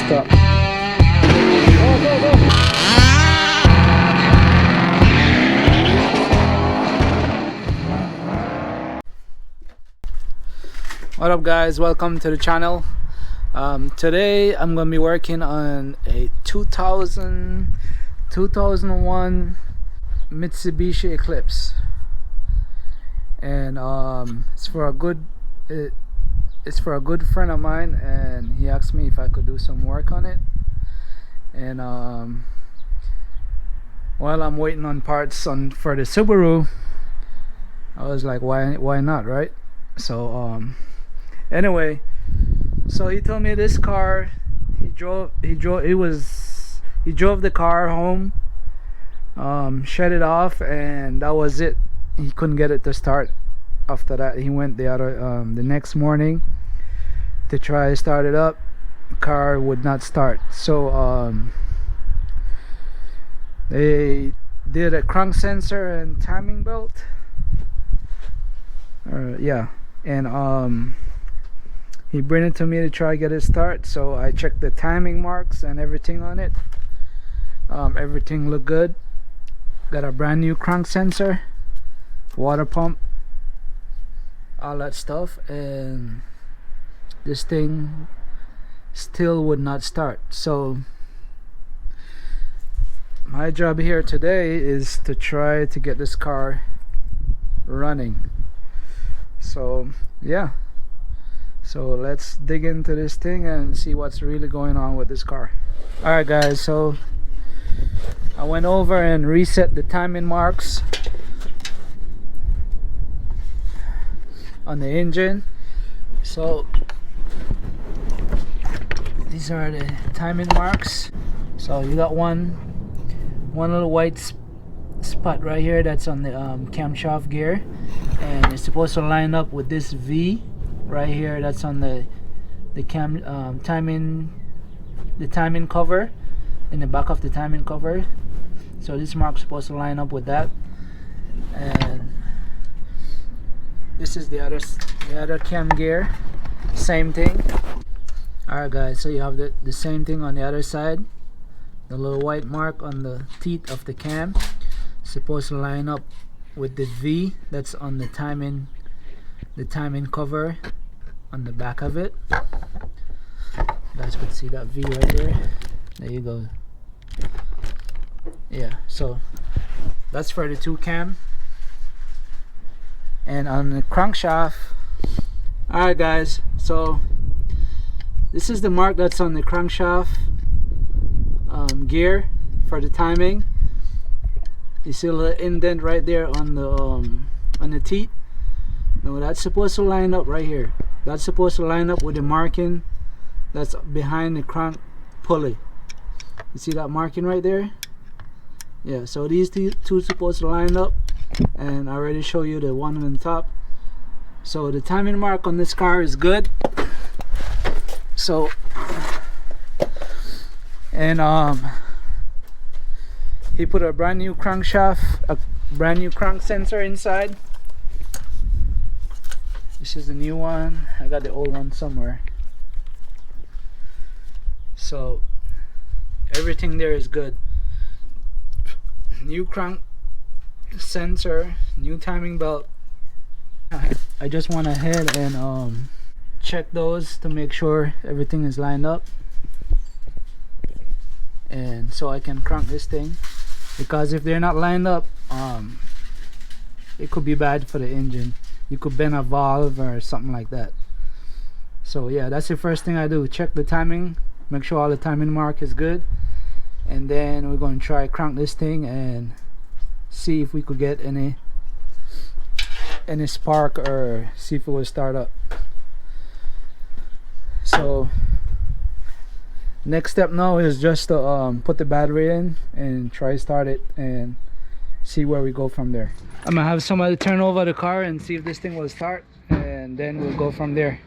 stop. Go, go, go. What up guys, welcome to the channel. Today I'm going to be working on a 2001 Mitsubishi Eclipse, and it's for a good friend of mine, and he asked me if I could do some work on it. And while I'm waiting on parts for the Subaru, I was like, why not, right? So anyway, so he told me this car, he drove the car home, shut it off, and that was it. He couldn't get it to start. After that, he went the next morning to try to start it up. The car would not start. So they did a crank sensor and timing belt. Yeah, and he bring it to me to try to get it start. So I checked the timing marks and everything on it. Everything looked good. Got a brand new crank sensor, water pump, all that stuff, and this thing still would not start. So my job here today is to try to get this car running. So yeah, so let's dig into this thing and see what's really going on with this car. Alright guys, so I went over and reset the timing marks on the engine. So these are the timing marks. So you got one little white spot right here that's on the camshaft gear, and it's supposed to line up with this V right here that's on the timing cover, in the back of the timing cover. So this mark's supposed to line up with that, and this is the other cam gear, same thing. Alright guys, so you have the same thing on the other side. The little white mark on the teeth of the cam supposed to line up with the V that's on the timing cover on the back of it. You guys could see that V right there. There you go. Yeah, so that's for the two cam. And on the crankshaft, alright guys, so this is the mark that's on the crankshaft gear for the timing. You see a little indent right there on the teeth. No, that's supposed to line up right here. That's supposed to line up with the marking that's behind the crank pulley. You see that marking right there? Yeah, so these two supposed to line up, and I already show you the one on the top. So the timing mark on this car is good. So and he put a brand new crankshaft, a brand new crank sensor inside. This is the new one. I got the old one somewhere. So everything there is good. New crank sensor, new timing belt. I just went ahead and check those to make sure everything is lined up, and so I can crank this thing, because if they're not lined up, it could be bad for the engine. You could bend a valve or something like that. So yeah, that's the first thing I do. Check the timing, make sure all the timing mark is good, and then we're going to try crank this thing and see if we could get any spark, or see if it will start up. So next step now is just to put the battery in and try to start it and see where we go from there. I'm gonna have somebody turn over the car and see if this thing will start, and then we'll go from there.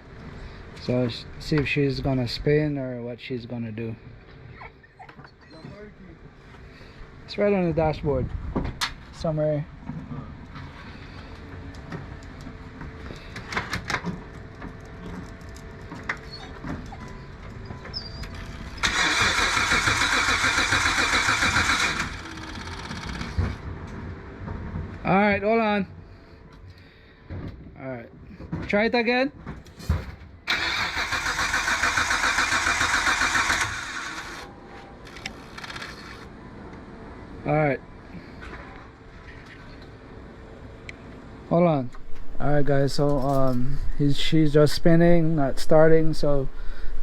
So see if she's gonna spin or what she's gonna do. It's right on the dashboard somewhere. Try it again. Alright. Hold on. Alright guys, so she's just spinning, not starting. So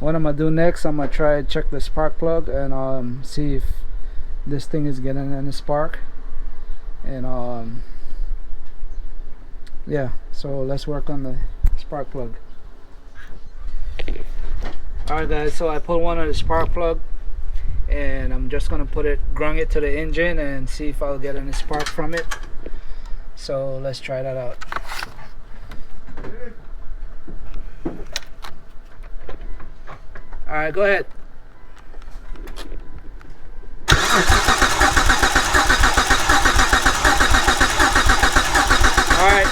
what I'm gonna do next, I'm gonna try to check the spark plug and see if this thing is getting any spark. And yeah, so let's work on the spark plug. Alright guys, so I pulled one of the spark plug and I'm just gonna grung it to the engine and see if I'll get any spark from it. So let's try that out. Alright, go ahead. Alright.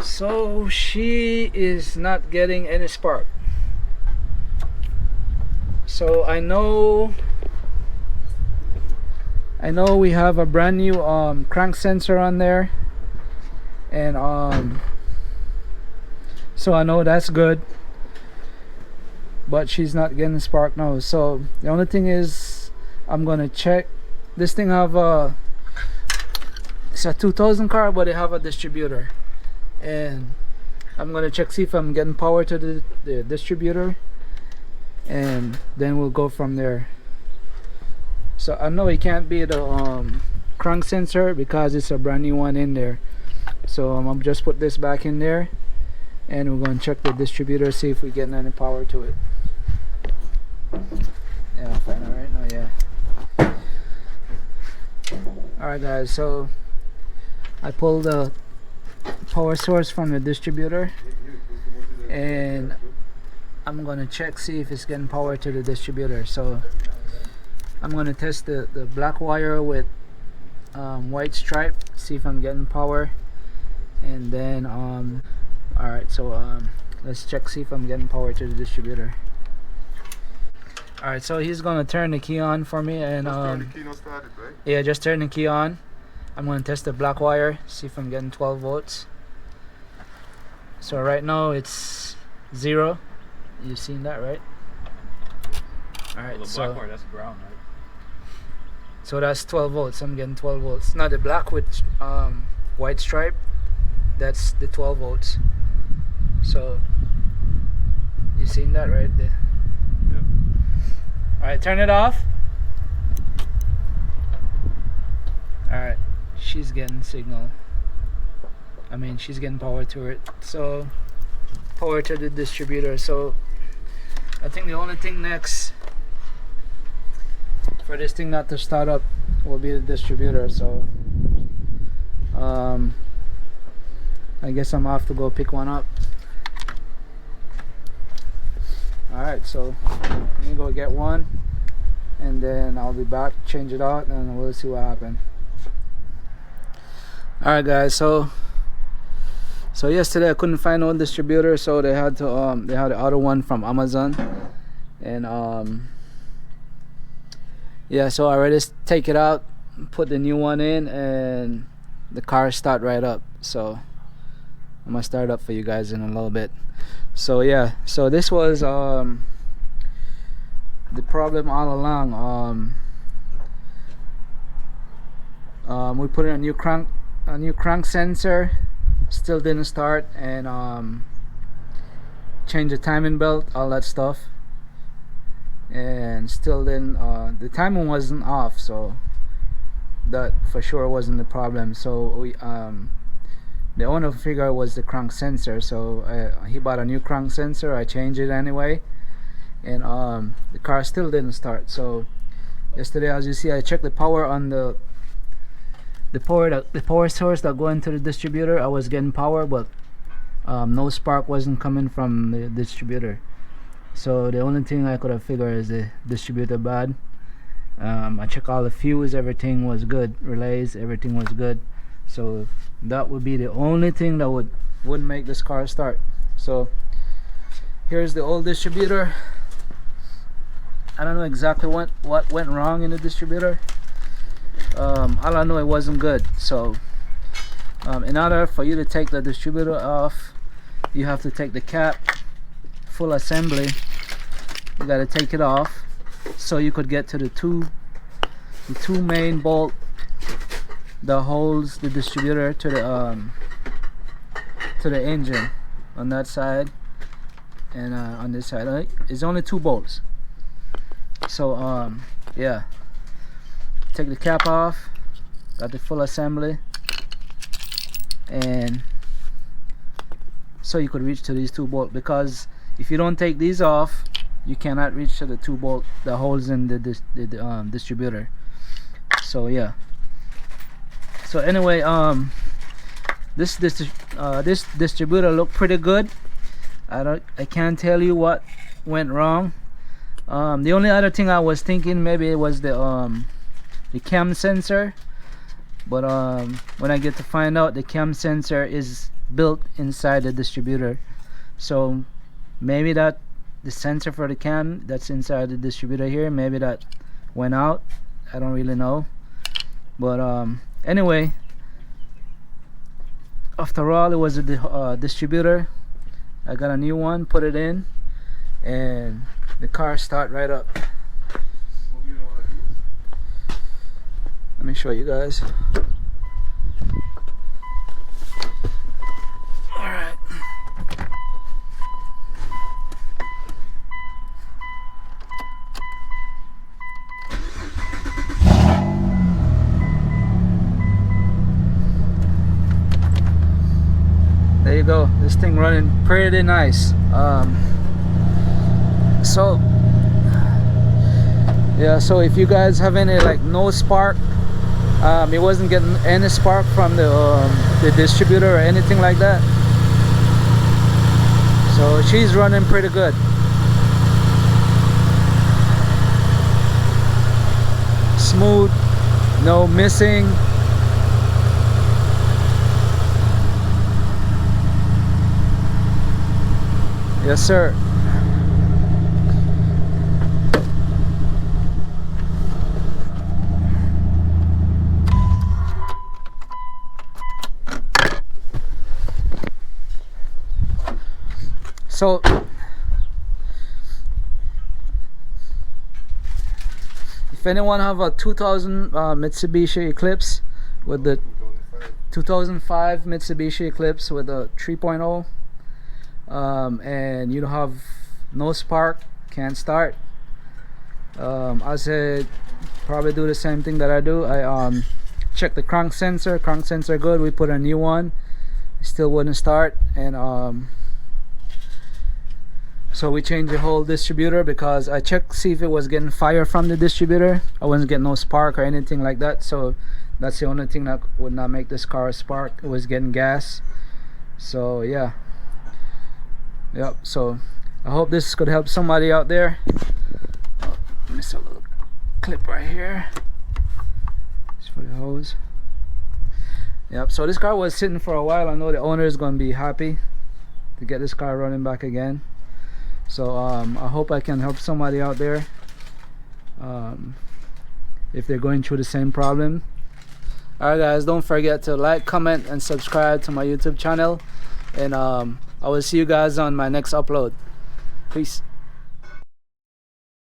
So she is not getting any spark. So I know we have a brand new crank sensor on there, and so I know that's good, but she's not getting spark now. So the only thing is, I'm gonna check this thing. It's a 2000 car, but they have a distributor, and I'm gonna check, see if I'm getting power to the distributor, and then we'll go from there. So I know it can't be the crank sensor because it's a brand new one in there. So I'm gonna just put this back in there, and we're gonna check the distributor, see if we get any power to it. Yeah, I'll find out right now. Yeah. Alright guys, so I pulled the power source from the distributor, and I'm gonna check, see if it's getting power to the distributor. So I'm gonna test the black wire with white stripe, see if I'm getting power, and then alright, so let's check, see if I'm getting power to the distributor. Alright, so he's gonna turn the key on for me, and turn the key, not started, right? yeah, just turn the key on. I'm gonna test the black wire, see if I'm getting 12 volts. So right now it's 0. You've seen that, right? Alright, well, the so black wire, that's ground, right? so that's 12 volts. I'm getting 12 volts. Now the black with white stripe, that's the 12 volts. So you seen that right there? Yep. Alright, turn it off. Alright, she's getting signal. I mean, she's getting power to it. So power to the distributor. So I think the only thing next for this thing not to start up will be the distributor. So I guess I'm off to go pick one up. Alright, so let me go get one, and then I'll be back, change it out, and we'll see what happens. Alright guys, so yesterday I couldn't find no distributor, so they had to they had the other one from Amazon, and yeah, so I already take it out, put the new one in, and the car start right up. So I'm gonna start up for you guys in a little bit. So yeah, so this was the problem all along. We put in a new crank sensor, still didn't start, and changed the timing belt, all that stuff, and still didn't. The timing wasn't off, so that for sure wasn't the problem. So we the owner figured it was the crank sensor, so he bought a new crank sensor. I changed it anyway, and the car still didn't start. So yesterday, as you see, I checked the power on the power source that go into the distributor. I was getting power, but no spark wasn't coming from the distributor. So the only thing I could have figured is the distributor bad. I checked all the fuse, everything was good, relays, everything was good. So that would be the only thing that wouldn't make this car start. So here's the old distributor. I don't know exactly what went wrong in the distributor. All I know, it wasn't good. So In order for you to take the distributor off, you have to take the cap, full assembly. You got to take it off so you could get to the two main bolt that holds the distributor to the engine on that side, and on this side it's only 2 bolts. So yeah, take the cap off, got the full assembly, and so you could reach to these 2 bolts, because if you don't take these off, you cannot reach to the 2 bolt that holds in the distributor. So yeah, so anyway, this distributor looked pretty good. I can't tell you what went wrong. The only other thing I was thinking, maybe it was the cam sensor, but when I get to find out, the cam sensor is built inside the distributor, so maybe that the sensor for the cam that's inside the distributor here, maybe that went out. I don't really know, but anyway, after all, it was a distributor. I got a new one, put it in, and the car start right up. Let me show you guys. Alright. There you go. This thing running pretty nice. So yeah, so if you guys have any like no spark, it wasn't getting any spark from the distributor or anything like that, so she's running pretty good. Smooth, no missing. Yes sir. So if anyone have a 2000 Mitsubishi Eclipse with the 2005 Mitsubishi Eclipse with a 3.0, and you don't have no spark, can't start, I said probably do the same thing that I do. I check the crank sensor good, we put a new one, it still wouldn't start, and so we changed the whole distributor, because I checked see if it was getting fire from the distributor. I wasn't getting no spark or anything like that, so that's the only thing that would not make this car spark. It was getting gas. So yeah, yep. So I hope this could help somebody out there. Oh, miss a little clip right here. It's for the hose. Yep. So this car was sitting for a while. I know the owner is going to be happy to get this car running back again. So I hope I can help somebody out there if they're going through the same problem. Alright guys, don't forget to like, comment, and subscribe to my YouTube channel, and I will see you guys on my next upload. Peace.